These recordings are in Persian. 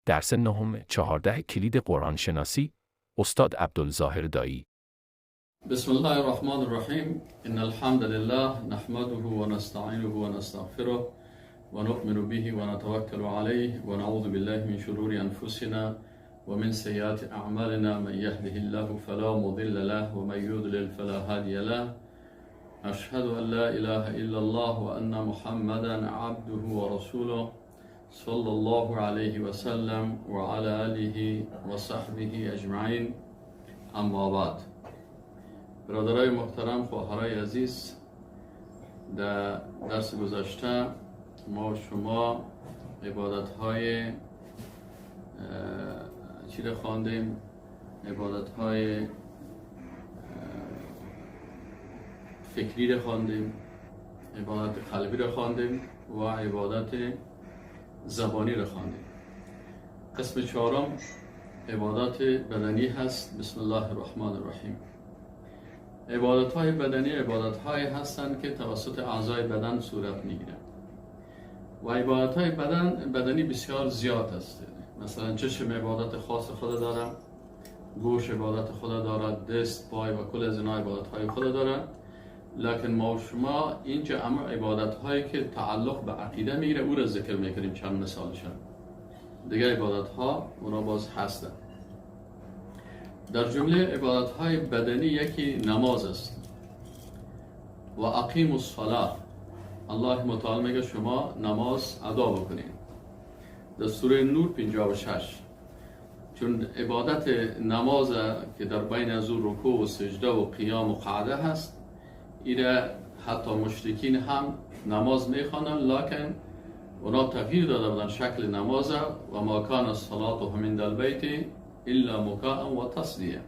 درس نهم 14 کلید قرآن شناسی استاد عبدالظاهر دایی. بسم الله الرحمن الرحیم. ان الحمد لله نحمده و نستعینه و نستغفره و نؤمن به و نتوکل علیه و نعوذ بالله من شرور انفسنا و من سیئات اعمالنا. من یهده الله فلا مضل له و من یضلل فلا هادی له. اشهد ان لا اله الا الله و ان محمدا عبده و رسوله صلی الله علیه و سلم و علی آله و صحبه اجمعین. اما بعد، برادرای محترم، خواهرای عزیز، در درس گذشته ما و شما عبادت‌های چی را خواندیم؟ عبادت‌های فکری را خواندیم، عبادت قلبی را خواندیم و عبادت زبانی را خواندیم. قسم چهارم عبادات بدنی هست. بسم الله الرحمن الرحیم. عبادت‌های بدنی عبادت‌هایی هستند که توسط اعضای بدن صورت می‌گیرند و عبادت‌های بدنی بسیار زیاد است. مثلا چشم عبادت خاص خود دارد، گوش عبادت خود دارد، دست، پای و کل از اینا عبادت‌های خود دارد. لکن ما و شما اینجا اما عبادت‌هایی که تعلق به عقیده می‌گیره او را ذکر می‌کنیم. چند مثالشان دیگه عبادت‌ها اونا باز هستند. در جمله عبادت‌های بدنی یکی نماز است. و اقیم الصلاة، الله متعال میگه شما نماز ادا بکنید. در سوره نور 56. چون عبادت نماز که در بین از رکوع و سجده و قیام و قعده هست، ایره حتی مشرکین هم نماز میخوانن، لکن اونا تغییر داده بودن شکل نماز و ما کان الصلاة من البیت الا مکاء و تصدیه.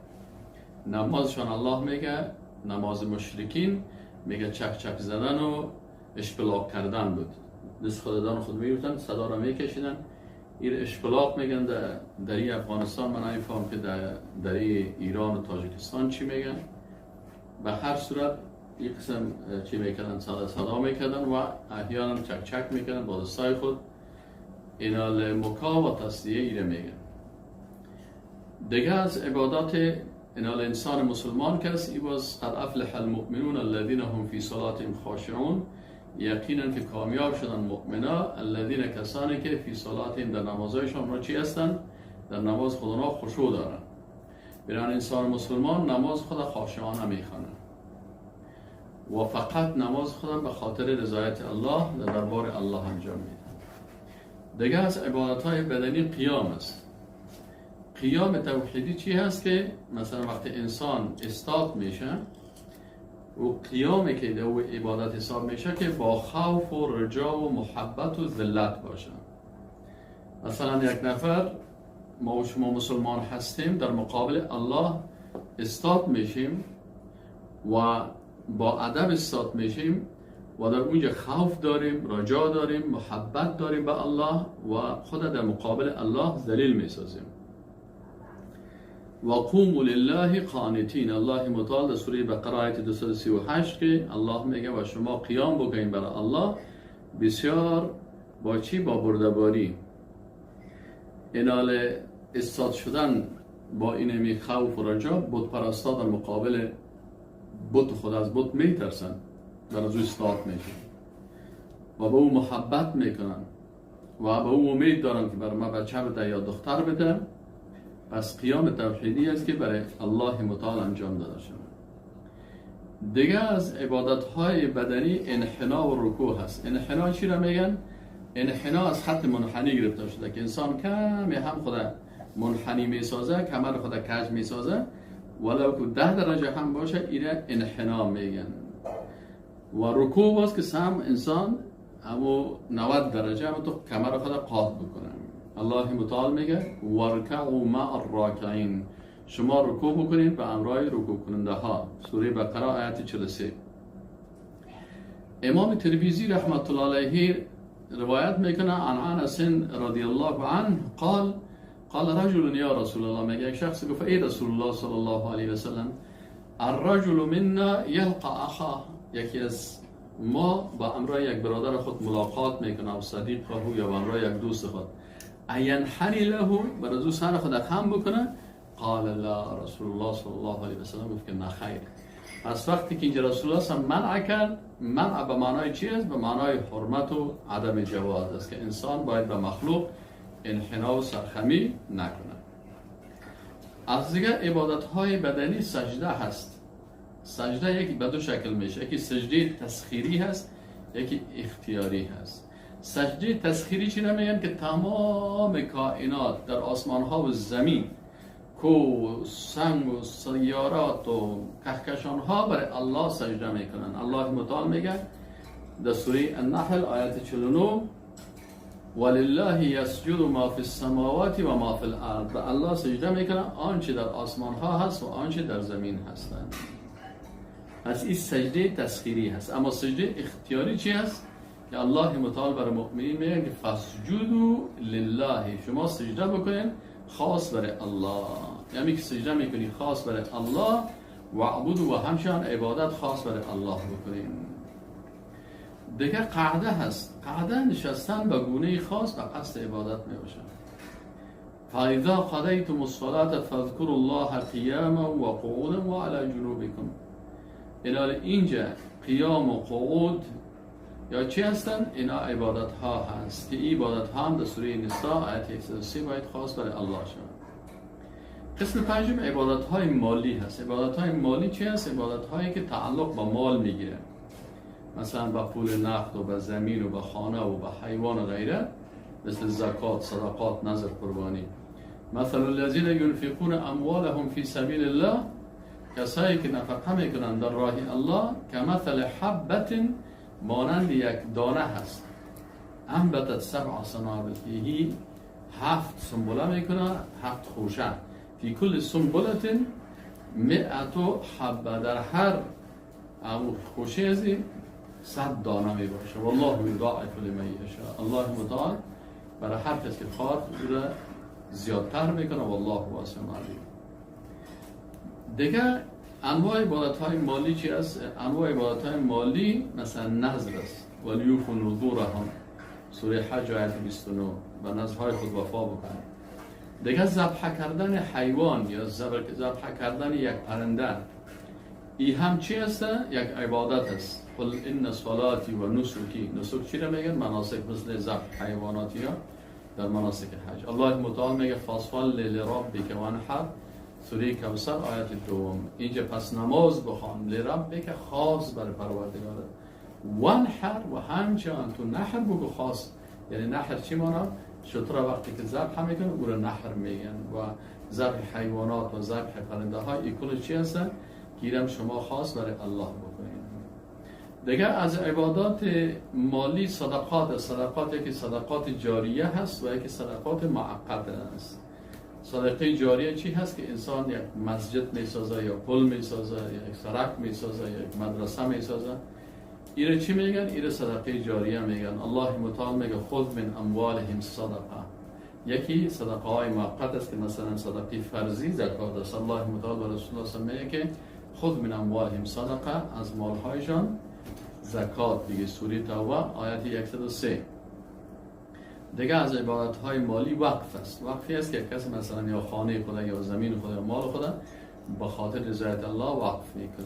نمازشان الله میگه نماز مشرکین میگه چک چک زدن و اشپلاق کردن بود. دست خوددان خود میگفتن، صدا را میکشیدن. این اشپلاق میگن در افغانستان. من نمیفهم که در ایران و تاجیکستان چی میگن. به هر صورت یک قسم چی میکردن، صدا میکردن و احیانا چک چک میکردن با دستای خود. اینال مکا و تصدیه ایره میگن. دیگه از عبادات اینال انسان مسلمان کس ای باز قد افلح المؤمنون الذین هم فی صلاتهم خاشعون. یقینا که کامیاب شدن مؤمنا الذین کسانی که فی صلاتهم در نمازایشان را چی هستن؟ در نماز خودنا خشوع دارن. برای انسان مسلمان نماز خود خاشعانه میخوانه و فقط نماز خودم به خاطر رضایت الله در دربار الله انجام میده. دیگه از عبادت‌های بدنی قیام است. قیام توحیدی چی هست؟ که مثلا وقتی انسان استاد میشه و قیامی که در عبادت حساب میشه که با خوف و رجا و محبت و ذلت باشه. مثلا یک نفر، ما و شما مسلمان هستیم، در مقابل الله استاد میشیم و با ادب استاد میشیم و در اونجا خوف داریم، رجا داریم، محبت داریم به الله و خود در مقابل الله ذلیل میسازیم. و قوموا لله قانتین. الله متعال در سوره بقره آیت 238 که الله میگه و شما قیام بکنید برای الله بسیار با چی؟ با بردباری. اینال استاد شدن با اینمی خوف و رجا. بت پرستا در مقابل بت خود از بت میترسن، در از او استاد میشن و به او محبت میکنن و به او امید دارن که برای ما بچه بده یا دختر بده. پس قیام توحیدی است که برای الله متعال انجام داده شده. دیگه از عبادت‌های بدنی انحنا و رکوع هست. انحنا چی را میگن؟ انحنا از خط منحنی گرفته شده که انسان کمی هم خود منحنی میسازه، کمر خود کج میسازه، ولو که 10 درجه هم باشه ایره انحنا میگن. و رکوع باز که سم انسان همو 90 درجه هم تو کمر خود قاط بکنه. الله متعال میگه ورکعوا مع الراکعین. شما رکوع بکنید به همراه رکوع کننده ها. سوره بقره آیت 43. امام ترمذی رحمت الله علیه روایت میکنه عن انس رضی الله عنه قال رجل یا رسول الله. میگه یک شخص گفت ای رسول الله صلی الله علیه و سلم الرجل منا یلقى اخاه. یکی از ما با همراه یک برادر خود ملاقات میکنه و صدیق خود یا با همراه یک دوست خود اینحنی له، برای سر خود خم بکنه؟ قال لا، رسول الله صلی الله علیه و سلم گفت که نه خیر. پس وقتی که اینجا رسول الله هم منع کرد، منع به معنای چی است؟ به معنای حرمت و عدم جواز است که انسان باید به مخلوق انحنا و سرخمی نکنه. از دیگه عبادت های بدنی سجده هست. سجده یکی به دو شکل میشه، یکی سجده تسخیری هست، یکی اختیاری هست. سجده تسخیری چی میگن؟ که تمام کائنات در آسمان ها و زمین، کو، سنگ و سیارات و کهکشان ها برای الله سجده میکنن. الله متعال میگه در سوره النحل آیت 49 ولله یسجد ما فی السماوات و ما فی الارض، به الله سجده میکنن آنچه در آسمان ها هست و آنچه در زمین هستند. پس این سجده تسخیری هست. اما سجده اختیاری چی هست؟ که الله متعال برای مؤمنین میگه که فسجدوا لله، شما سجده بکنین خاص برای الله. یعنی که سجده میکنی خاص برای الله و عبود و همچنان عبادت خاص برای الله بکنین. دیگه قعده هست. قعده نشستن به گونه خاص به قصد عبادت میباشه. فاذا قضیتم الصلاة فاذكروا الله قیاما و قعودا و علی جنوبکم. اینجا قیام و قعود یا چی هستن؟ اینا عبادت ها هست که این عبادت ها هم در سوره نساء آیت 103 باید خاص برای الله شد. قسم پنجم عبادت های مالی هست. عبادت های مالی چی هست؟ عبادت هایی که تعلق با مال میگیره، مثلا با پول نقد و با زمین و با خانه و با حیوان و غیره، مثل زکات، صدقات، نذر، قربانی. مثل الذین ينفقون اموالهم فی سبیل الله، کسایی که نفقه میکنن در راه الله، که مثل حبت، مانند یک دانه هست، انبتت 7 سنابل، فیه 7 سنبله میکنه، 7 خوشه، فی کل سنبلت 100 حبه، در هر خوشه ازی 100 دانه می باشه. والله یضاعف لمن یشاء، الله متعال برای هر کس که خواهد او را زیادتر میکنه. والله واسع علیم. دیگه انواع عبادت های مالی چی است؟ انواع عبادت های مالی مثلا نذر است. ولیوفوا نذورهم، سوره حج آیت 29، و نذرهای خود وفا بکنید. دیگه ذبح کردن حیوان یا ذبح کردن یک پرنده، این هم چی است؟ یک عبادت است. قل ان صلاتی و نسکی، نسک چی رو میگن؟ مناسک، مثل ذبح حیواناتی ها در مناسک حج. الله متعال میگه فصل لربک وانحر، سوره کوثر آیت 2. اینجا پس نماز بخوان لربک، خاص برای پروردگارت، وانحر و همچنان تو نحر بگو خاص. یعنی نحر چی مانا؟ شتر وقتی که ذبح میکنه او را نحر میگن. و ذبح حیوانات و ذبح پرنده ها این کل چی هستن؟ گیرم شما خاص برای الله بکنید. دیگه از عبادات مالی صدقات. صدقات که صدقات جاریه هست و یکی صدقات معقده هست. صدقه جاریه چی هست؟ که انسان یک مسجد میسازه یا پل میسازه یا یک سرک میسازه یا یک مدرسه میسازه، ایره چی میگن؟ ایره صدقه جاریه میگن. الله متعال میگه خذ من اموالهم صدقه. یکی صدقه های موقت است که مثلا صدقه فرضی زکات است. الله متعال و رسول الله میگه که خذ من اموالهم صدقه، از مالهایشان زکات دیگه. سوره توبه آیت 103. دیگه از عبادت های مالی وقف است. وقفی است که کسی مثلا یا خانه خدا یا زمین خدا یا مال خدا به خاطر رضایت الله وقف میکنه.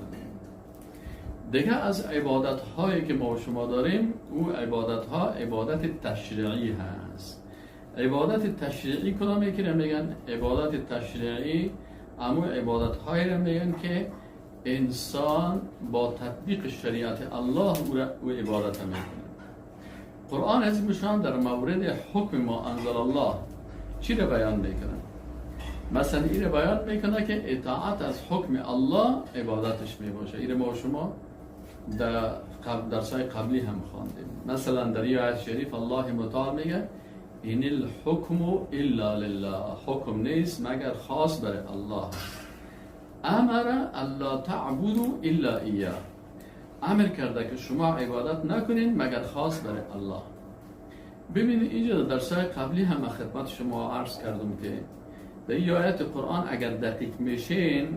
دیگه از عبادت هایی که ما و شما داریم، او عبادت ها عبادت تشریعی هست. عبادت تشریعی کدامی که میگن؟ عبادت تشریعی اما عبادت هایی را میگن که انسان با تطبیق شریعت الله او عبادت میکنه. قرآن عظیم‌شان در مورد حکم ما انزل الله چی را بیان میکنه؟ مثلا این را بیان میکنه که اطاعت از حکم الله عبادتش میباشه. این ما و شما در درسای قبلی هم خواندیم. مثلا در این آیت شریف الله متعال میگه این الحکم الا لله، حکم نیست مگر خاص برای الله. امر الا تعبدوا الا ایاه، امر کرده که شما عبادت نکنین مگر خاص برای الله. ببینید اینجا در درسای قبلی هم خدمت شما عرض کردم که در این آیت قرآن اگر دقیق میشین،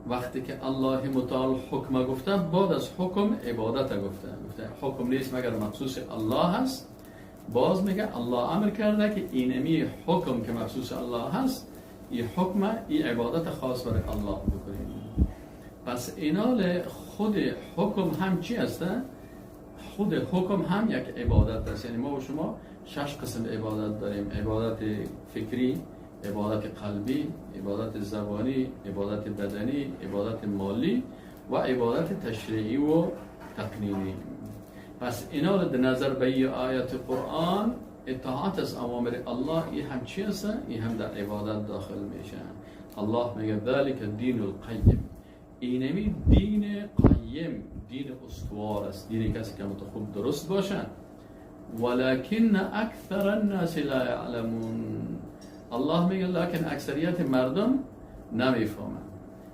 وقتی که الله متعال حکم گفته، بعد از حکم عبادت گفته حکم نیست مگر مخصوص الله هست باز میگه الله امر کرده که اینمی حکم که مخصوص الله هست، این حکم، این عبادت خاص برای الله بکنیم. پس اینال خود حکم هم چی هسته؟ خود حکم هم یک عبادت است. یعنی ما و شما 6 قسم عبادت داریم: عبادت فکری، عبادت قلبی، عبادت زبانی، عبادت بدنی، عبادت مالی و عبادت تشریعی و تقنینی. پس اینا در نظر به آیات قرآن اطاعت از اوامر الله این هم چی هست؟ این هم در عبادت داخل میشه. الله میگه ذلک الدین القیم، اینمی دین قیم، دین استوار است، دین کسی که خوب درست باشه. ولکن اکثر الناس لا یعلمون، الله میگه لکن اکثریت مردم نمیفهمن.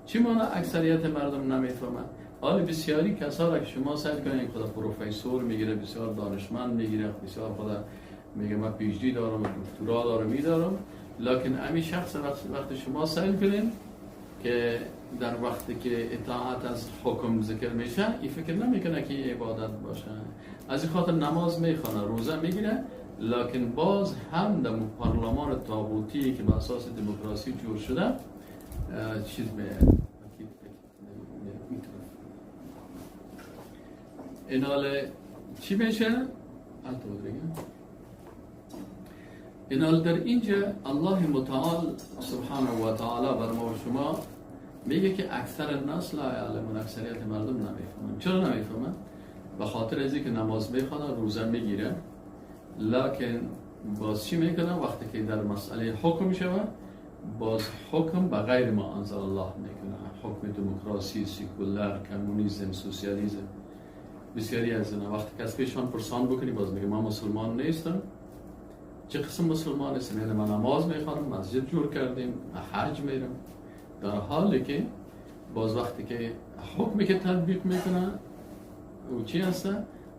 چی معنی اکثریت مردم نمیفهمن؟ حالا بسیاری کسا را که شما سعی کنید خدا پروفسور میگیره، بسیار دانشمند میگیره، بسیار خدا میگه من پی اچ دی دارم، دکترا دارم، میدارم، لکن همین شخص وقتی شما سعی کنید که در وقتی که اطاعت از حکم ذکر میشه، این فکر نمیکنه که عبادت باشه. از این خاطر نماز میخونه، روزه میگیره، لکن باز هم در پارلمان طاغوتی که به اساس دموکراسی جور شده چیز اینال چی میشه؟ اینال در اینجا الله متعال سبحانه و تعالی بر ما و شما میگه که اکثر الناس لا یعلمون، اکثریت مردم نمیفهمن. چرا نمیفهمن؟ به خاطر از اینکه نماز میخونه، روزه میگیره، لکن باز چی میکنه؟ وقتی که در مسئله حکم شود، باز حکم به غیر ما انزل الله میکنه. حکم دموکراسی، سیکولر، کمونیسم، سوسیالیسم. بسیاری از اینا وقتی کسی پیشان پرسان بکنی، باز میگه من مسلمان نیستم. چه قسم مسلمان هستم؟ یعنی من نماز میخوانم، مسجد جور کردیم، حج میرم، در حالی که باز وقتی که حکمی که تطبیق میکنه او چی هست؟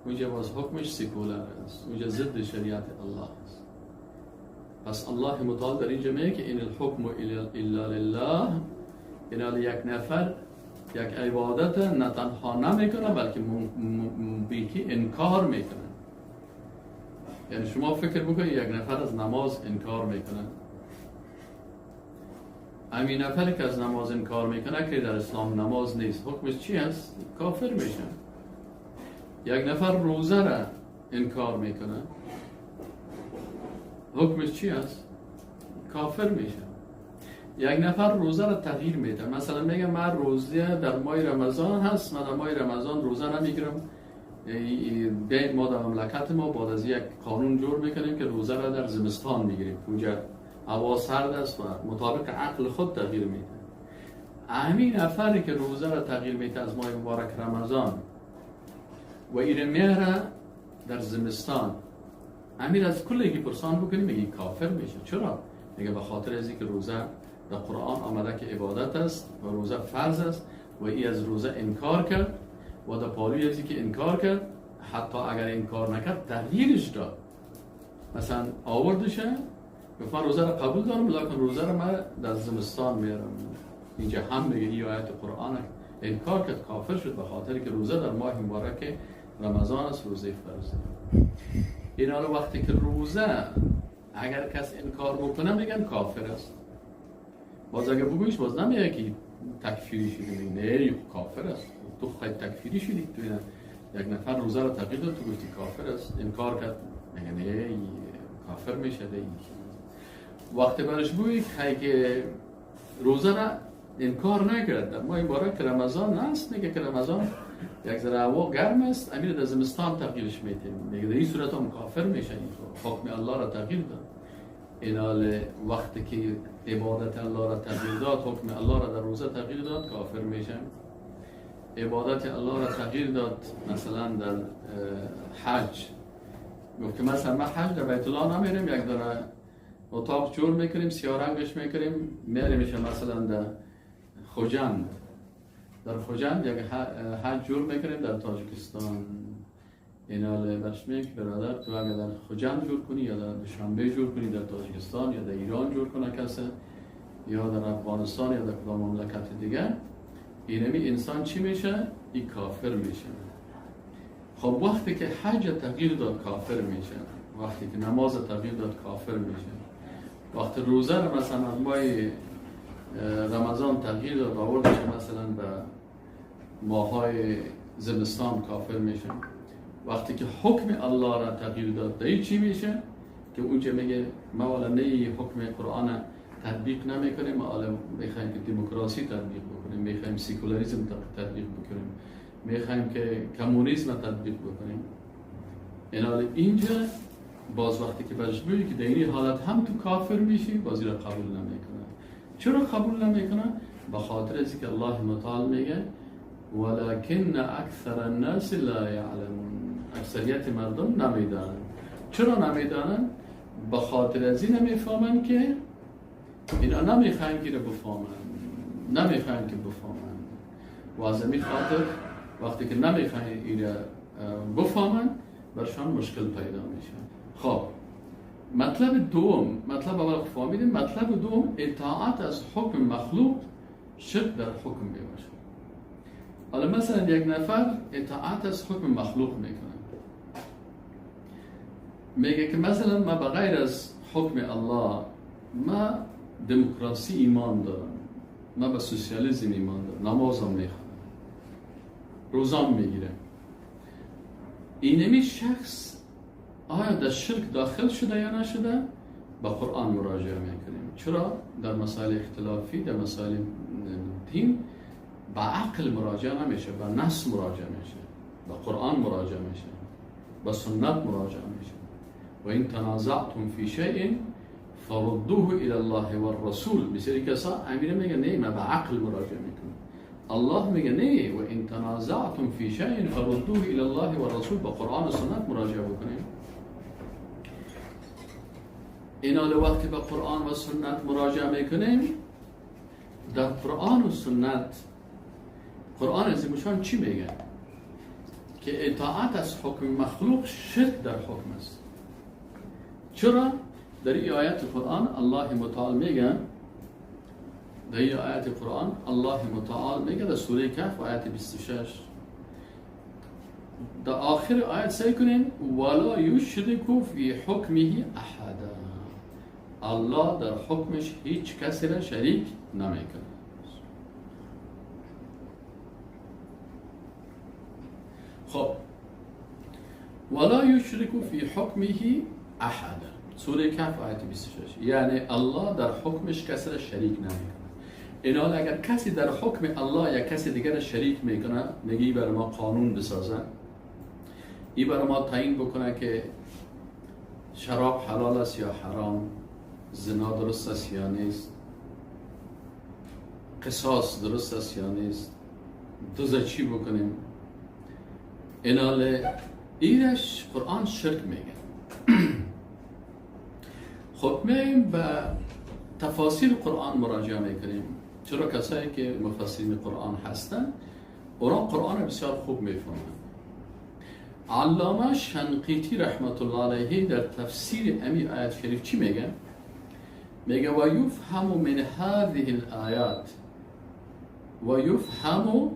اونجا باز حکمش سیکولر است، اونجا ضد شریعت الله است. پس الله متعال در اینجا میگه که این الحکم الا لله، این یک نفر یک عبادت نه تنها نمیکنه بلکه بیکی انکار میکنه. یعنی شما فکر بکنید یک نفر از نماز انکار میکنه، همین نفری که از نماز انکار میکنه که در اسلام نماز نیست، حکمش چی هست؟ کافر میشه. یک نفر روزه را انکار میکنه، حکمش چی هست؟ کافر میشه. یک نفر روزه را تغییر میده، مثلا میگه من روزه در ماه رمضان هست، من در ماه رمضان روزه نمیگیرم. ما در مملکت ما بعد از یک قانون جور میکنیم که روزه را در زمستان میگیریم، اونجا هوا سرد است و مطابق عقل خود تغییر میده. همین نفری که روزه را تغییر میده از ماه مبارک رمضان و ایره میره در زمستان، همین از کلی که پرسان بکنیم میگه کافر میشه. چرا؟ میگه به خاطر از اینکه روزه در قرآن آمده که عبادت است و روزه فرض است و ای از روزه انکار کرد و در پالوی از اینکه انکار کرد، حتی اگر انکار نکرد تغییرش داد. مثلا آوردشه گفت من روزه را قبول دارم لکن روزه را من در زمستان میرم. اینجا هم میگه این آیت قرآن انکار کرد، کافر شد به خاطر که روزه در ماه مبارک رمضان است، روزه فرض. اینا رو وقتی که روزه اگر کس انکار بکنه میگن کافر است. باز اگر بگویش باز نمیگه که تکفیری شدی، نه کافر است. تو خیلی تکفیری شدی، تو یک نفر روزه را تغییر داد تو گفتی کافر است، انکار کرد، میگه نه کافر میشه. وقتی برش بگویی که روزه را انکار نکرد، در ماه مبارک رمضان است، میگه که رمضان یک ذره هوا گرم است، امیر در زمستان تغییرش میده، میگه در این صورت هم کافر میشه. حکم الله را تغییر داد. اینال وقتی که عبادت الله را تغییر داد، حکم الله را در روزه تغییر داد، کافر میشه. عبادت الله را تغییر داد، مثلا در حج گفت که مثلا من حج در بیت الله نمیرم، یک داره اتاق جور میکنیم، سیاه رنگش میکنیم، میریمش مثلا در خوجند، در خوجند یک حج جور میکنیم در تاجیکستان. اینال برش میگه برادر تو اگر در خوجند جور کنی یا در شنبه جور کنی در تاجیکستان یا در ایران جور کنه کسی یا در افغانستان یا در کدام مملکت دیگه، اینمی انسان چی میشه؟ این کافر میشه. خب وقتی که حج تغییر داد کافر میشه. وقتی که نماز تغییر داد کافر میشه. وقتی روزه رو مثلا از ماه رمضان تغییر داد آوردش مثلا به ماهای زمستان کافر میشه. وقتی که حکم الله را تغییر داد دیگه چی میشه؟ که اونجا میگه ما والا نه حکم قرآن تطبیق نمیکنیم، ما والا میخوایم که دموکراسی تطبیق بکنیم، میخوایم سیکولاریسم تطبیق بکنیم، میخوایم که کمونیسم تطبیق بکنیم. اینجا باز وقتی که مجبوری که در این حالت هم تو کافر میشی، بازی را قبول نمیکنه. چرا قبول نمیکنه؟ به خاطر از که الله متعال میگه ولکن اکثر الناس لا یعلمون، اکثریت مردم نمیدانن. چرا نمیدانن؟ به خاطر از این نمیفهمن که اینا نمیخواین که بفهمن، نمیخواین که بفهمن و از این خاطر وقتی که نمیخواین اینا بفهمن برشان مشکل پیدا میشه. خب مطلب دوم، مطلب اول فهمیدیم، مطلب دوم اطاعت از حکم مخلوق شرک در حکم میباشه. حالا مثلا یک نفر اطاعت از حکم مخلوق میکنه، میگه که مثلا ما بغیر از حکم الله ما دموکراسی ایمان دارم، ما به سوسیالیسم ایمان دارم، نمازم میخوام، روزام میگیره. اینمی شخص آیا در شرک داخل شده یا نشده؟ با قرآن مراجعه میکنیم. چرا؟ در مسائل اختلافی، در مسائل دین با عقل مراجعه نمیشه، با نص مراجعه میشه، با قرآن مراجعه میشه، با سنت مراجعه میشه. و این تنازعتم فی شیء فردوه الی الله و الرسول. بسیاری کسا امیر میگه نه ما با عقل مراجعه میکنم، الله میگه نه و این تنازعتم فی شیء فردوه الی الله و الرسول، با قرآن و سنت مراجعه بکنیم. اینا وقتی با قرآن و سنت مراجعه میکنیم، در قرآن و سنت قرآن عظیمشان چی میگه؟ که اطاعت از حکم مخلوق شرک در حکم است. چرا؟ در این آیت قرآن الله متعال میگه، در این آیت قرآن الله متعال میگه در سوره کهف آیت 26 در آخر آیت سعی کنین ولا یشرک فی حکمه احدا، الله در حکمش هیچ کسی را شریک نمیکنه. خب ولا یشرک فی حکمه احدا، سوره کهف آیت 26، یعنی الله در حکمش کسی را شریک نمیکنه. این حال اگر کسی در حکم الله یا کسی دیگر شریک میکنه، میگه برای ما قانون بسازه، این برای ما تعیین بکنه که شراب حلال است یا حرام، زنا درست است یا نیست، قصاص درست است یا نیست، دوزه چی بکنیم، این حال ایرش قرآن شرک میگه. خب میگیم به تفاسیر قرآن مراجعه میکنیم. چرا کسایی که مفسرین قرآن هستن اونا قرآن بسیار خوب میفهمن. علامه شنقیطی رحمت الله علیه در تفسیر امی آیت شریف چی میگه؟ میگه و یفهم من هذه الآیات، و یفهم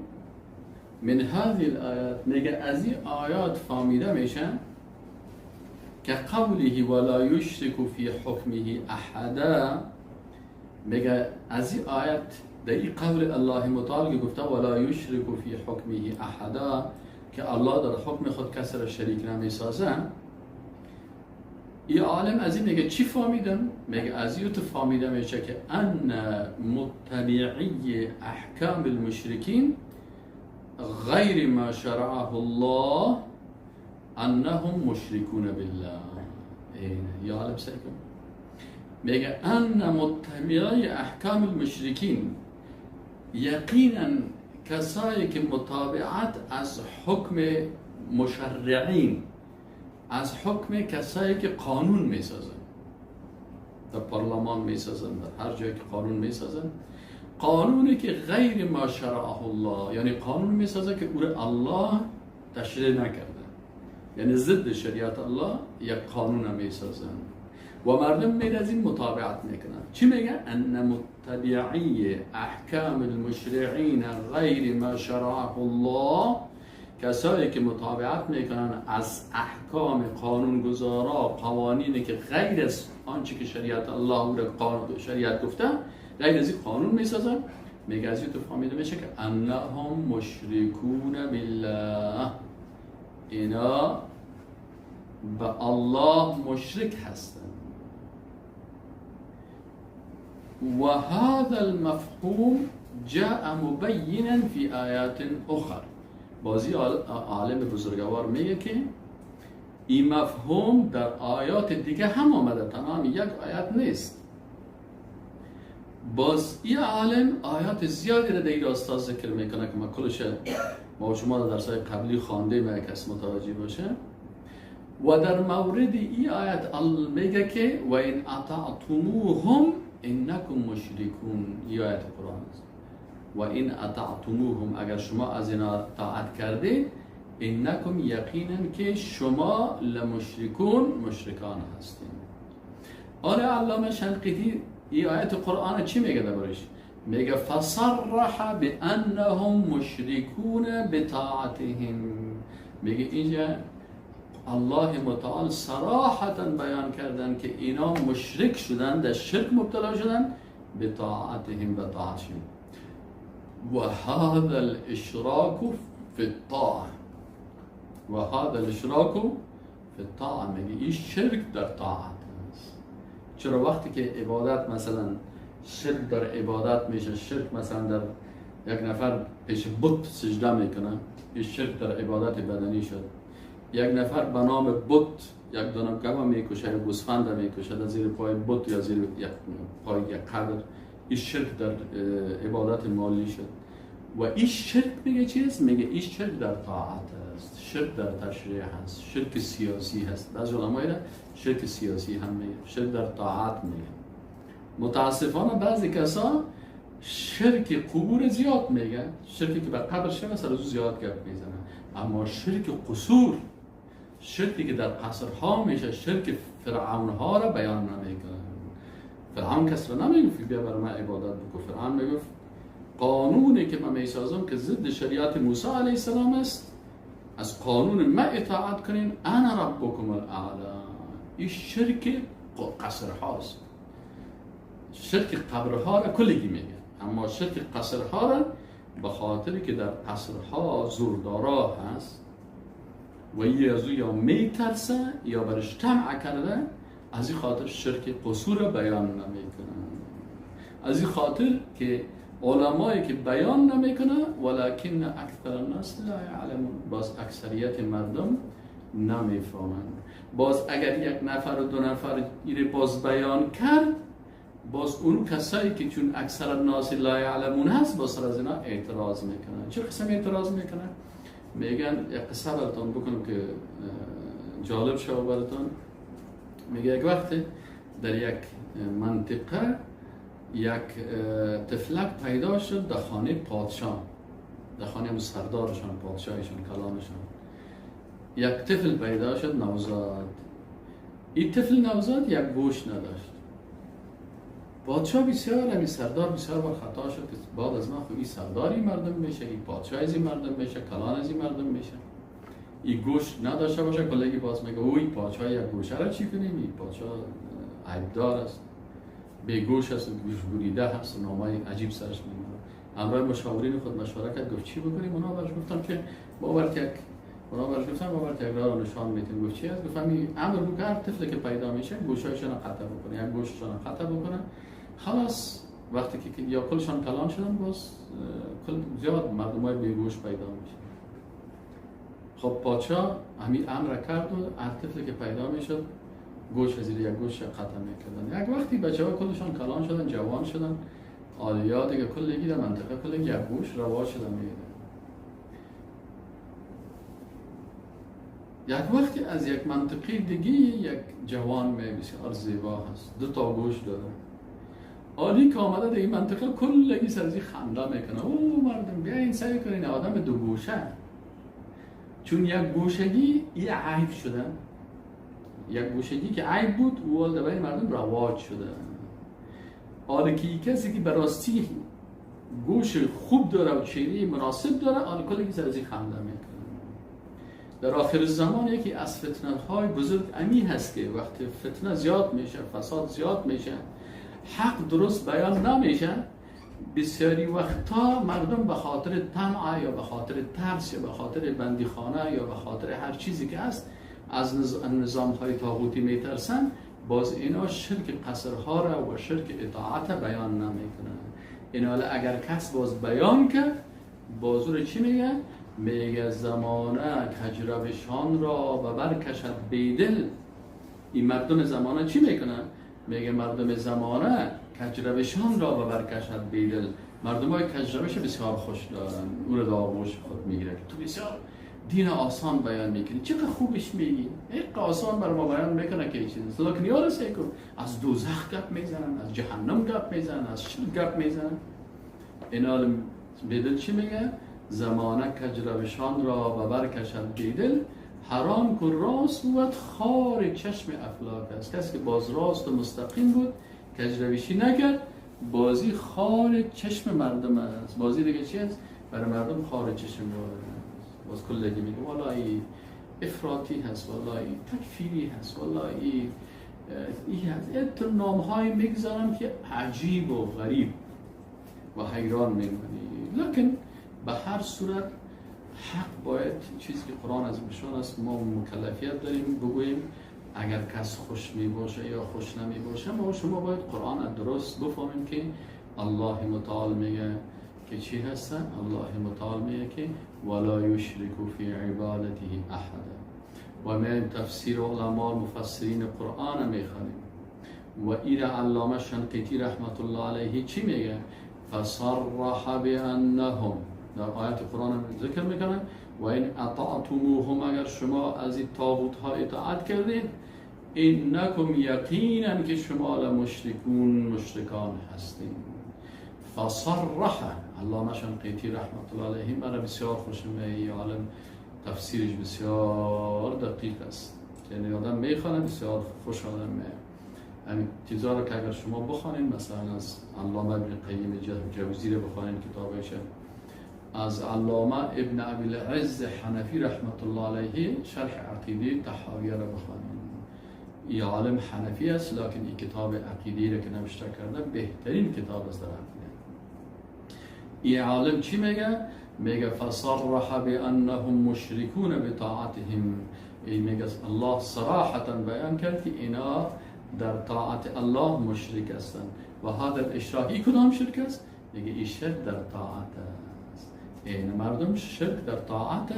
من هذه الآیات، میگه از این آیات فهمیده میشه که قوله ولا یشرک فی حکمه احدا، میگه از این آیت در این قول الله متعال که گفته ولا یشرک فی حکمه احدا، که الله در حکم خود کسی را شریک نمیسازه، این عالم از این میگه چی فهمیدم؟ میگه از این تو فهمیده میشه که ان متبعی احکام المشرکین غیر ما شرعه الله انهم مشرکون بالله. یا عالم سعی کن، میگه ان متبعی احکام المشرکین، یقینا کسایی که متابعت از حکم مشرعین، از حکم کسایی که قانون میسازن، در پارلمان میسازن، در هر جایی که قانون میسازن، قانونی که غیر ما شرعه الله، یعنی قانون میسازه که او الله تشریع نکرده، یعنی ضد شریعت الله یک قانون میسازن و مردم میره از این متابعت میکنن. چی میگه؟ ان متبعی احکام المشرعین غیر ما شرعه الله، کسایی که مطابقت میکنن از احکام قانونگذارا، قوانینی که غیر از آنچه که شریعت الله و شریعت گفته غیر از این قانون میسازن، میگه از این تو فهمیده میشه که انهم مشرکون بالله، اینا به الله مشرک هستند. و هذا المفهوم جاء مبینا فی آیات اخر. بازی عالم بزرگوار میگه که این مفهوم در آیات دیگه هم آمده، تنها یک آیت نیست. باز این عالم آیات زیادی را در این راستا ذکر میکنه که ما کلش ما شما در درسای قبلی خوانده ما کس متوجه باشه. و در مورد این آیت میگه که و این اطعتموهم انکم مشرکون. این آیت قرآن است. و این اطعتموهم، اگر شما از اینا طاعت کردید، انکم یقینا که شما لمشرکون، مشرکان هستین. آره علامه شنقیطی این آیت قرآن چی میگه دربارش؟ میگه فصرح بانهم مشرکون بطاعتهم. میگه اینجا الله متعال صراحتا بیان کردن که اینا مشرک شدن، در شرک مبتلا شدن، بطاعتهم، بطاعتهم. و هذا الاشراك في الطاعه، و هذا الاشراك في الطاعه، میگه این شرک در طاعت است. چرا وقتی که عبادت مثلا شرک در عبادت میشه، شرک مثلا در یک نفر پیش بت سجده میکنه، این شرک در عبادت بدنی شد. یک نفر به نام بت یک دانه گوه میکشه یا گوسفند میکشه در زیر پای بت یا زیر پای یک قبر، این شرک در عبادت مالی شد. و این شرک میگه چیست؟ میگه این شرک در طاعت است، شرک در تشریع هست، شرک سیاسی هست. بعضی علمای شرک سیاسی هم میگه، شرک در طاعت میگه. متاسفانه بعضی کسا شرک قبور زیاد میگه، شرکی که به قبر شما سر زیاد گپ میزنه. اما شرک قصور، شرکی که در قصرها میشه، شرک فرعون ها را بیان نمیکنه. فرعون کس را نمیگفت بیا برای من عبادت بکن. فرعون میگفت قانونی که من میسازم که ضد شریعت موسی علیه السلام است، از قانون من اطاعت کنین، انا ربکم الاعلی. این شرک قصرهاست. شرک قبرها را کلگی میگه، اما شرک قصرها را به خاطری که در قصرها زوردارا هست و یه از یا میترسه یا برش طمع کرده، از این خاطر شرک قصور را بیان نمیکنه. از این خاطر که علمایی که بیان نمیکنه ولکن اکثر الناس لا یعلمون، باز اکثریت مردم نمیفهمند. باز اگر یک نفر و دو نفر ایره باز بیان کرد، باز اون کسایی که چون اکثر الناس لا یعلمون هست باز سر از اینا اعتراض میکنن. چه قسم اعتراض میکنن؟ میگن یک قصه براتون بکنم که جالب شو براتون. میگه یک وقت در یک منطقه یک طفلک پیدا شد در خانه پادشاه، در خانه هم سردارشان، پادشاهشان، کلانشان. یک طفل پیدا شد نوزاد. این طفل نوزاد یک گوش نداشت. پادشاه بسیار، همین سردار بسیار بار خطا شد که بعد از من خب این سرداری مردم میشه، این پادشاه از این مردم میشه، کلان از این مردم میشه. این گوش نداشته باشه، کلگی باز میگه اوی پادشاه یک گوشه را چی کنیم؟ این پادشاه عیبدار است، بیگوش است، گوش بریده هست، نامای عجیب سرش میمونه. همراه مشاورین خود مشوره کرد، گفت چی بکنیم؟ اونا برش گفتم که باورت یک راه نشان میتیم. گفت چی هست؟ گفت همین امر بگو هر طفلی که پیدا میشه گوشایشان قطع بکنه، یک گوششان قطع بکنه. خلاص وقتی که یا کلشان کلان شدن، باز کل زیاد مردمای بیگوش پیدا میشه. خب پادشاه همین امر کرد و هر طفلی که پیدا میشد گوش از یک گوش قطع میکردن. یک وقتی بچه‌ها کلشان کلان شدن، جوان شدن، آلیا دیگه کلگی در منطقه کلگی یک گوش روا شدن میده. یک وقتی از یک منطقه دیگه یک جوان بسیار زیبا هست، 2 گوش داره. آلی که آمده در این منطقه کلگی سرزی خنده میکنه. او مردم بیاین سعی کنین آدم 2 گوشه، چون یک گوشگی یه عیب شده، یک گوشگی که عیب بود او در بین مردم رواج شده. آلی که کسی که براستی گوش خوب داره و چهره مناسب داره، آلی کلگی سرزی خنده میکنه. در آخر زمان یکی از فتنه‌های بزرگ امی هست که وقتی فتنه زیاد میشه، فساد زیاد میشه، حق درست بیان نمیشه، بسیاری وقتا مردم به خاطر طمع یا به خاطر ترس یا به خاطر بندیخانه یا به خاطر هر چیزی که هست از نظام‌های طاغوتی میترسن، باز اینا شرک قصرها را و شرک اطاعت بیان نمیکنن. اینا اگر کس باز بیان کرد، بازور چی میگه؟ میگه زمانه کجروشان را و برکشد بیدل. این مردم زمانه چی میکنن؟ میگه مردم زمانه کجروشان را و برکشد بیدل. مردم های کجروش بسیار خوش دارن، اون رو آغوش خود میگیره که تو بسیار دین آسان بیان میکنی، چقدر خوبش میگی، یک آسان بر ما بیان میکنه که چیز، لیکن یارسه که از دوزخ گپ میزنن، از جهنم گپ میزنن، از شرک گپ میزنن. اینا بیدل چی میگه؟ زمانه کجروشان را و برکشد بیدل، حرام که راست بود خار چشم افلاک است. کسی که باز راست و مستقیم بود کجروشی نکرد، بازی خار چشم مردم است. بازی دیگه چی است؟ برای مردم خار چشم بود. باز کلگی میگه والا ای افراطی هست، والا ای تکفیری هست، والا ای هست. نامهای میگذارم که عجیب و غریب و حیران میمونی. لکن به هر صورت حق باید چیزی که قرآن از بشان است ما مکلفیت داریم بگوییم. اگر کس خوش می باشه یا خوش نمی باشه، ما شما باید قرآن درست بفهمیم که الله متعال میگه که چی هستن. الله متعال میگه که ولا یشرکو فی عبادته احد. و ما تفسیر علماء مفسرین قرآن میخوانیم و این علامه شنقیطی رحمت الله علیه چی میگه؟ فصرح بانهم، در آیات قرآن ذکر میکنه و این اطاعتموهم، اگر شما از این طاغوت ها اطاعت کردید، اینکم یقینا که شما مشرکان هستید. فصرح علامه شنقیطی رحمت الله علیه مرا بسیار خوشم میاد. عالم تفسیرش بسیار دقیق است، یعنی آدم میخونه بسیار خوش آدم میاد. همین چیزا رو که اگر شما بخوانید، مثلا از علامه ابن قیم جوزی رو بخوانید کتابش، از علامه ابن ابی العز حنفی رحمت الله علیه شرح عقیده طحاویه رو بخوانید. این عالم حنفی است، لکن این کتاب عقیده رو که نوشته کرده بهترین کتاب است در عقیده. این عالم چی میگه؟ میگه فصرح بانهم مشرکون بطاعتهم. این میگه الله صراحتا بیان کرد که اینا در طاعت الله مشرک هستند. و هذا اشراکی کدام شرک است؟ میگه این شرک در طاعت است. این مردم شرک در طاعت،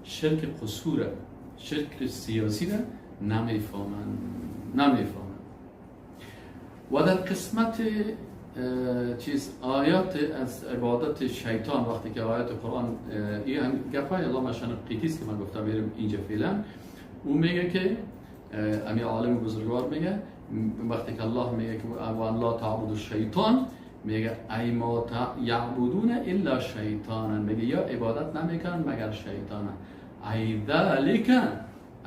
شرک قصور، شرک سیاسی را نمیفهمند. و در قسمت آیات از عبادت شیطان، وقتی که آیات قرآن این هم گفای الله شنقیطی است که من گفتم بریم اینجا فعلا، اون میگه که امی عالم بزرگوار میگه وقتی که الله میگه که و الله تعبد الشیطان، میگه ای ما یعبدون الا شیطانا، میگه یا عبادت نمیکنن مگر شیطانا. ای ذالک،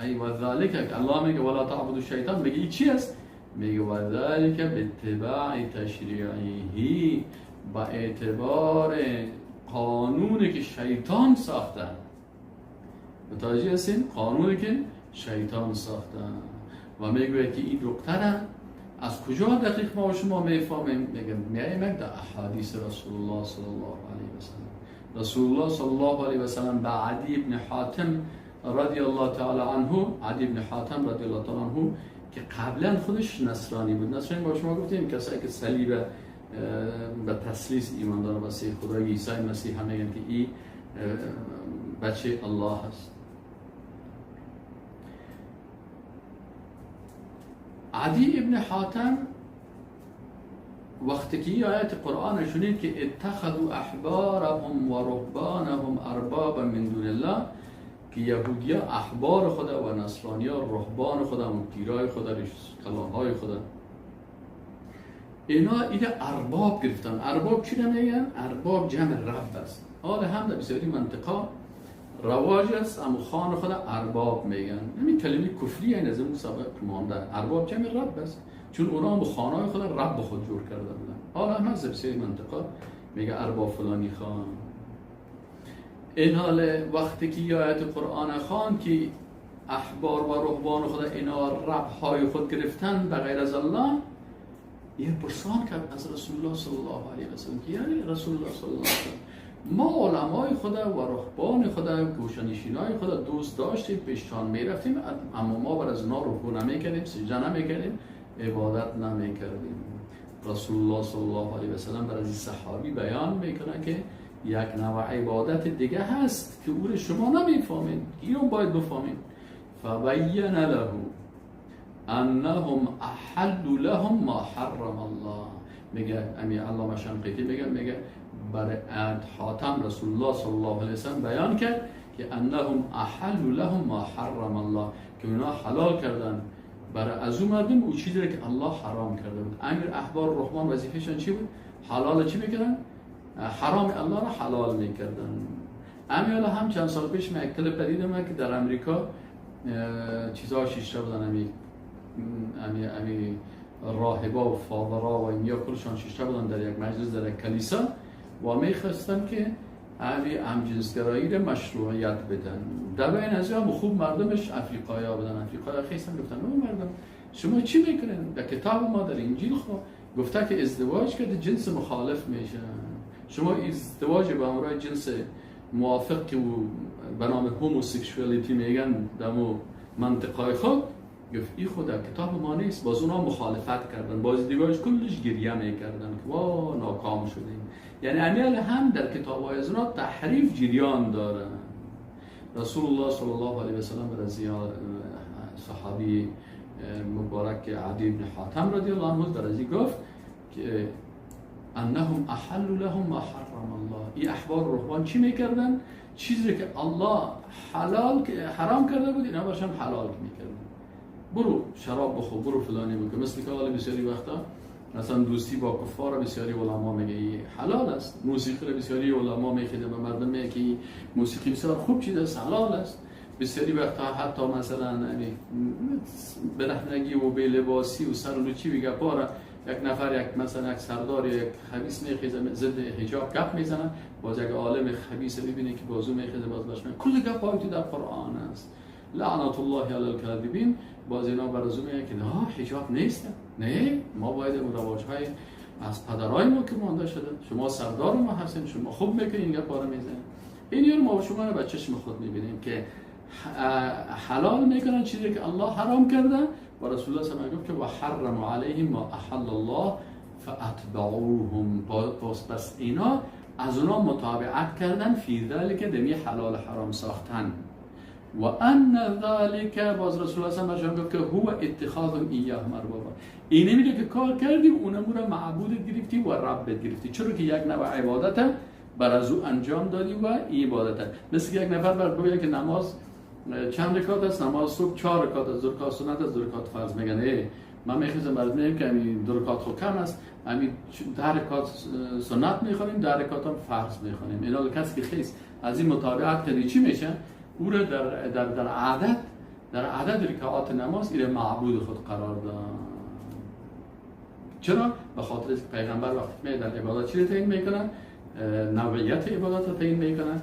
ای و ذالک، الله میگه ولا تعبد الشیطان، میگه این چی است؟ میگه و ذالک باتباع تشریعه، با اعتبار قانونی که شیطان ساخته. متوجه هستین؟ قانونی که شیطان ساخته. و میگه که این دکتره از کجا دقیق ما و شما میفهمیم؟ میگه میایم در احادیث رسول الله صلی الله علیه و سلم. رسول الله صلی الله علیه و سلم به عدی بن حاتم رضی الله تعالی عنه، عدی بن حاتم رضی الله تعالی عنه که قبلا خودش نصرانی بود. نصرانی با شما گفتیم کسایی که صلیب به تثلیث ایمان دارن و سه خدای عیسی مسیح هم میگن که این بچه الله هست. عدی ابن حاتم وقتی که آیت قرآن شنید که اتخذوا احبارهم و رهبانهم اربابا من دون الله، که یهودیا احبار خدا و نصرانیا رهبان خدا و پیرای خدا، کلاهای خدا، اینا ارباب گرفتن. ارباب چی نمیگن؟ ارباب جمع رب است. حال هم در بسیاری منطقه رواج است، اما خان خدا ارباب میگن. همین کلمه کفری این از اون سابق مانده. ارباب جمع رب است، چون اونا هم خانهای خدا رب خود جور کرده بودن. حالا هم از بسیاری منطقه میگه ارباب فلانی خان. این حال وقتی که آیت قرآن خوان که احبار و رهبان خدا اینا ربهای خود گرفتن به غیر از الله، یه پرسان کرد از رسول الله صلی الله علیه و سلم که یعنی رسول الله صلی الله علیه و سلم ما علمای خدا و رهبان خدا گوشنشینای خدا دوست داشتیم، پیشتان میرفتیم، اما ما بر از اونا رکوع نمیکردیم، سجده نمیکردیم، عبادت نمیکردیم. رسول الله صلی الله علیه و سلم بر از صحابی بیان میکنه که یک نوع عبادت دیگه هست که او رو شما نمیفهمید، اینو باید بفهمید. فبین له انهم احلوا لهم ما حرم الله. میگه امی علامه شنقیطی میگه برای حاتم رسول الله صلی الله علیه و سلم بیان کرد که انهم احلوا لهم ما حرم الله، که اونا حلال کردن برای از اون مردم او چیزی که الله حرام کرده بود. امیر احبار رحمان وظیفهشون چی بود؟ حلال چی میکردن؟ حرام الله را حلال میکردن. امیال هم چند سال پیش من یک کلیپ دیدم که در امریکا چیزها شیشته بودن، امی راهبا و فاورا و اینیا کلشان شیشته بودن در یک مجلس در یک کلیسا و میخواستن که همجنسگرایی را مشروعیت بدن. در بین از هم خوب مردمش افریقایی ها بودن، افریقایی خیستن گفتن او مردم شما چی میکنن؟ در کتاب ما در انجیل گفته که ازدواج کرده جنس مخالف میشه، شما ازدواج به همراه جنس موافق که به نام هوموسکشوالیتی میگن در منطقه خود، گفت این خود در کتاب ما نیست. باز اونا مخالفت کردن، باز دیگرش کلش گریه میکردن که وا ناکام شدیم. یعنی امیال هم در کتاب های از اونا تحریف جریان دارن. رسول الله صلی الله علیه و سلم بر صحابی مبارک عدی بن حاتم رضی الله عنه در ازی گفت که انهم احلوا لهم ما حرم الله. این احبار رهبان چی میکردن؟ چیزی که الله حرام کرده بود اینا برشان حلال میکردن. برو شراب بخور، برو فلانی بکن. مثل که حالا بسیاری وقتا مثلا دوستی با کفار بسیاری علما میگه حلال است، موسیقی بسیاری علما میگه به مردم میگه که موسیقی بسیار خوب چیز است، حلال است. بسیاری وقتا حتی مثلا برهنگی و به لباسی و سر و چی بگه پاره یک نفر یک مثلا یک سردار یک خبیث میخیزه ضد حجاب گپ میزنه، باز یک عالم خبیث ببینه که بازو میخیزه باز باش میگه کل گپ های تو در قرآن است، لعنت الله علی الکاذبین. باز اینا برازو میگه که نه حجاب نیست، نه ما باید رواج‌های از پدرای ما که مانده شده، شما سردار ما هستین، شما خوب میکنین گپا رو میزنین. این یعنی ما شما رو به چشم خود میبینیم که حلال میکنن چیزی که الله حرام کرده و رسول الله صلی الله علیه و آله گفت که و حرم علیهم ما احل الله فاتبعوهم. پس اینا از اونا متابعت کردن فی ذلک دمی حلال حرام ساختن و ان ذلک. باز رسول الله صلی الله علیه و آله گفت که هو اتخاذ ایاه مربابا. این نمیگه که کار کردی اونمو رو معبود گرفتی و رب گرفتی، چرا که یک نوع عبادت بر از او انجام دادی و این عبادت. مثل یک نفر بگه که نماز چند رکعت است؟ نماز صبح 4 رکعت است، 2 رکعت سنت است، 2 رکعت فرض. میگن من میخوام برات میگم که همین 2 رکعت خود کم است، همین 10 رکعت سنت میخونیم، 10 رکعت هم فرض میخونیم. اینا کسی که خیس از این مطابقت کردی چی میشه؟ او رو در عدد رکعات نماز این معبود خود قرار داد. چرا؟ به خاطر از پیغمبر وقتی میاد در عبادت چی تعیین میکنن؟ نوعیت عبادت رو تعیین میکنن،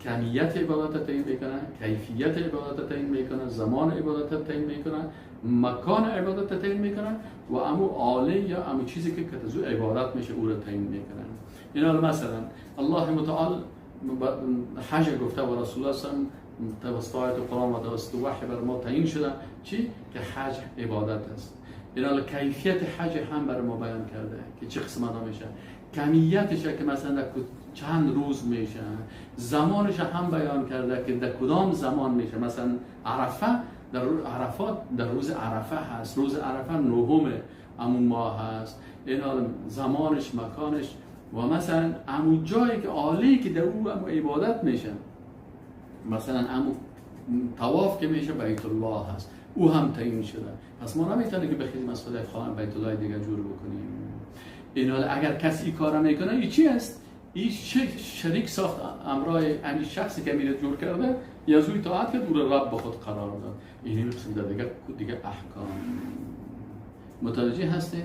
کمیت عبادت رو تعیین میکنن، کیفیت عبادت رو تعیین میکنن، زمان عبادت رو تعیین میکنن، مکان عبادت رو تعیین میکنن و امو آله یا امو چیزی که کتزو عبادت میشه او رو تعیین میکنن. اینا مثلا الله متعال حج گفته و رسول الله صلی الله علیه و توسط آیت قرآن و توسط وحی بر ما تعیین شده چی؟ که حج عبادت است. اینا کیفیت حج هم بر ما بیان کرده که چه قسمت میشه، کمیتش که مثلا چند روز میشه، زمانش هم بیان کرده که در کدام زمان میشه. مثلا عرفه عرفات در روز عرفه هست، روز عرفه نهم همون ماه هست. این زمانش، مکانش و مثلا همون جایی که عالی که در اون عبادت میشه، مثلا همون طواف که میشه بیت الله هست، او هم تعیین شده. پس ما نمیتونه که بخیزیم از خدای خانه بیت الله دیگه جور بکنیم. این حال اگر کسی کار میکنه این چی است؟ این شریک ساخت امرای همین شخصی که میره جور کرده یا زوی طاعت کرد او رو رب با خود قرار داد. این قسم دیگه احکام. متوجه هستین؟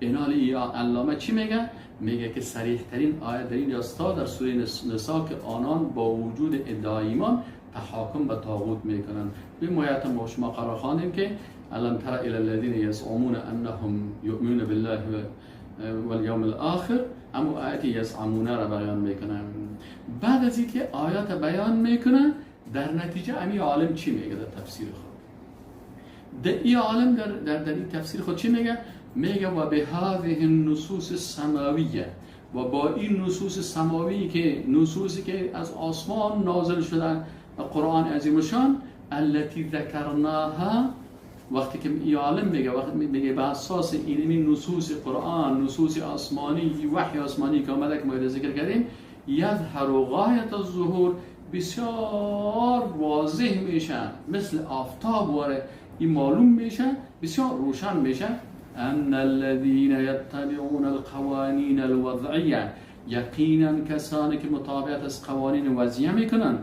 اینالی علامه چی میگه؟ میگه که صریح ترین آیه در این راستا در سوره نساء که آنان با وجود ادعای ایمان تحاکم به طاغوت میکنن. به مویت ما شما قرار خواندیم که الان تر الی الذین یزعمون انهم یؤمنون بالله والیوم الاخر، اما آیت یزعمون را بیان میکنن. بعد از اینکه آیات بیان میکنن در نتیجه امی عالم چی میگه در تفسیر خود؟ این عالم در این تفسیر خود چی میگه؟ میگه و به هذه النصوص السماویه، و با این نصوص سماوی که نصوصی که از آسمان نازل شدن قرآن عظیم شان التي ذکرناها، وقتی که این عالم میگه وقتی میگه به اساس این نصوص قرآن، نصوص آسمانی، وحی آسمانی که آمده که ما ذکر کردیم، یظهر غایت الظهور، بسیار واضح میشه، مثل آفتاب واره این معلوم میشه، بسیار روشن میشه. ان الذين يتبعون القوانين الوضعيه، یقینا کسانی که مطابقت از قوانین وضعیه میکنن،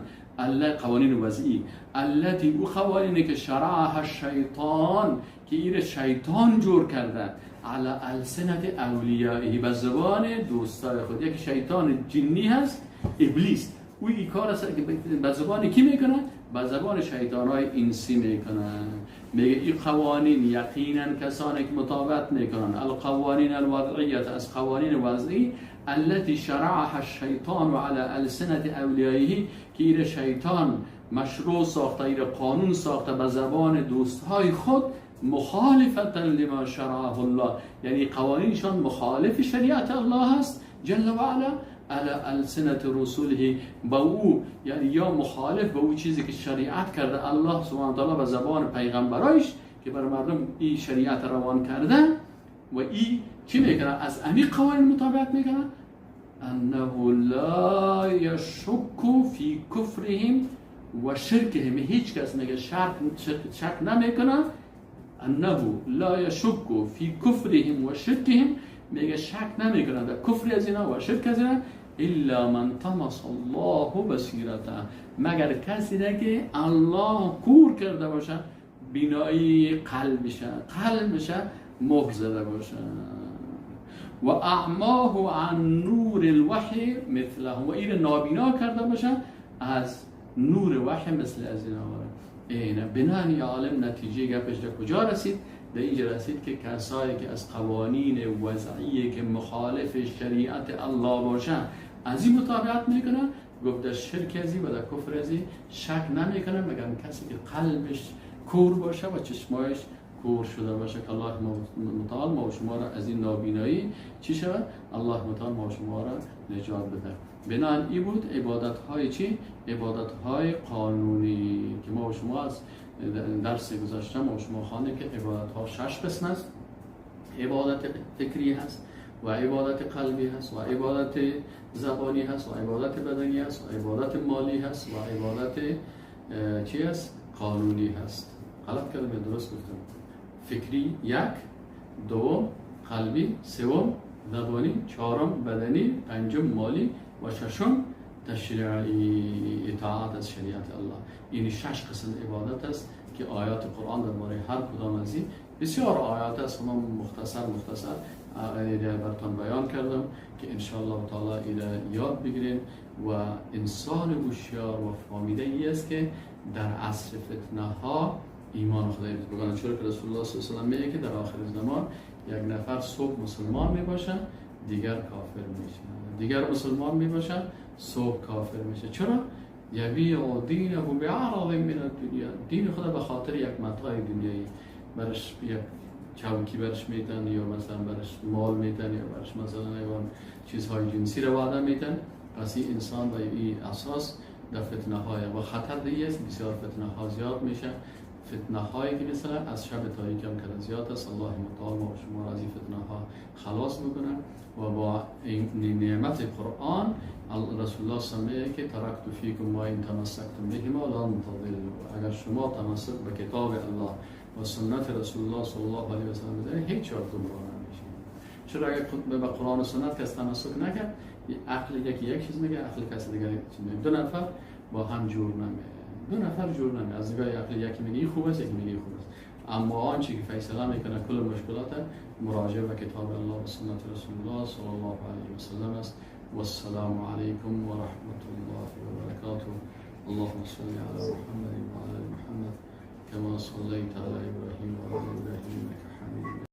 قوانین وضعی التي او قوانینی که شرعها الشیطان که این شیطان جور کرده، على السنت اولیائه، به زبان دوستای خود. یک شیطان جنی هست، ابلیس، او این کار است که به زبان کی میکنه؟ به زبان شیطانای انسی میکنه. میگه این قوانین یقینا کسانی که مطابقت میکنن القوانین الوضعیه، از قوانین وضعی التي شرعها الشیطان على السنت اولیائه که این شیطان مشروع ساخته، این قانون ساخته به زبان دوستهای خود، مخالفتا لما شرعه الله، یعنی قوانینشان مخالف شریعت الله هست جل و علا، على السنت رسوله، با او یعنی یا مخالف به او چیزی که شریعت کرده الله سبحانه و تعالی به زبان پیغمبرایش که بر مردم این شریعت روان کرده. و این چی میکنه؟ از عمیق قوانین مطابقت میکنه. انه لا یشک فی کفرهم و شرکهم، هیچ کس میگه شک نمیکنه. انه لا یشک فی کفرهم و شرکهم، میگه شک نمیکنه در کفر از اینا و شرک از اینا، الا من طمس الله بصیرته، مگر کسی که الله کور کرده باشه بینایی قلبش مهر زده باشه. و اعماه عن نور الوحی مثله، و این نابینا کرده باشه از نور وحی مثل از اینا. اینه بنای عالم نتیجه گپش در کجا رسید؟ به اینجا رسید که کسایی که از قوانین وضعی که مخالف شریعت الله باشه از این مطابقت میکنن، گفت در شرک ازی و در کفر ازی شک نمیکنن، مگر کسی که قلبش کور باشه و چشمایش کور شده باشه که الله متعال ما و شما را از این نابینایی چی شود؟ الله متعال ما و شما را نجات بده. بنابراین این بود عبادت های چی؟ عبادت های قانونی که ما و شما از درس گذاشته ما و شما خوانده که عبادت ها 6 قسم است. عبادت فکری هست و عبادت قلبی هست و عبادت زبانی هست و عبادت بدنی هست و عبادت مالی هست و عبادت چی هست؟ قانونی هست. غلط کردم یا درست گفتم؟ فکری 1، دوم قلبی، سوم زبانی، چهارم بدنی، پنجم مالی و ششم تشریعی، اطاعت از شریعت الله. این 6 قسم عبادت است که آیات قرآن درباره هر کدام از این بسیار آیات است. من مختصر براتون بیان کردم که انشاءالله تعالی اینا یاد بگیریم و انسان هوشیار و فهمیده ای است که در عصر فتنه ها ایمان خدای بگن، چرا که رسول الله صلی الله علیه و آله میگه که در آخر زمان یک نفر صبح مسلمان میباشه دیگر کافر میشه، دیگر مسلمان میباشه صبح کافر میشه. چرا؟ یبیع دینه بعرض من الدنیا، دین خدا به خاطر یک متاع دنیایی، برش یک چوکی برش میتن یا مثلا برش مال میتن یا برش مثلا چیزهای جنسی رو وعده میتن. پس این انسان و این اساس در فتنه های و خطر دیگه است. بسیار فتنه ها زیاد میشه، فتنه هایی که مثلا از شب تاریک هم کلا زیاد است. الله متعال ما و شما را از این فتنه ها خلاص بکنه و با این نعمت قرآن رسول الله سمیه که ترکت فیکم ما این تمسکتم بهما لن تضلوا، اگر شما تمسک به کتاب الله و سنت رسول الله صلی الله علیه و سلم بزنید هیچ وقت گمراه نمیشید. چرا اگر به قرآن و سنت کس تمسک نکرد، عقل یکی یک چیز میگه، عقل کسی دیگه یک چیز میگه، دو نفر با هم جور نمیه، از نگاه عقل یکی میگه این خوب است، یکی میگه این خوب است. اما آنچه که فیصله میکنه کل مشکلات مراجعه به کتاب الله و سنت رسول الله صلی الله علیه و سلم است. والسلام علیکم و رحمت الله و برکاته. اللهم صل علی محمد و علی محمد كما صليت على إبراهيم وعلى إبراهيم إنك حميد مجيد.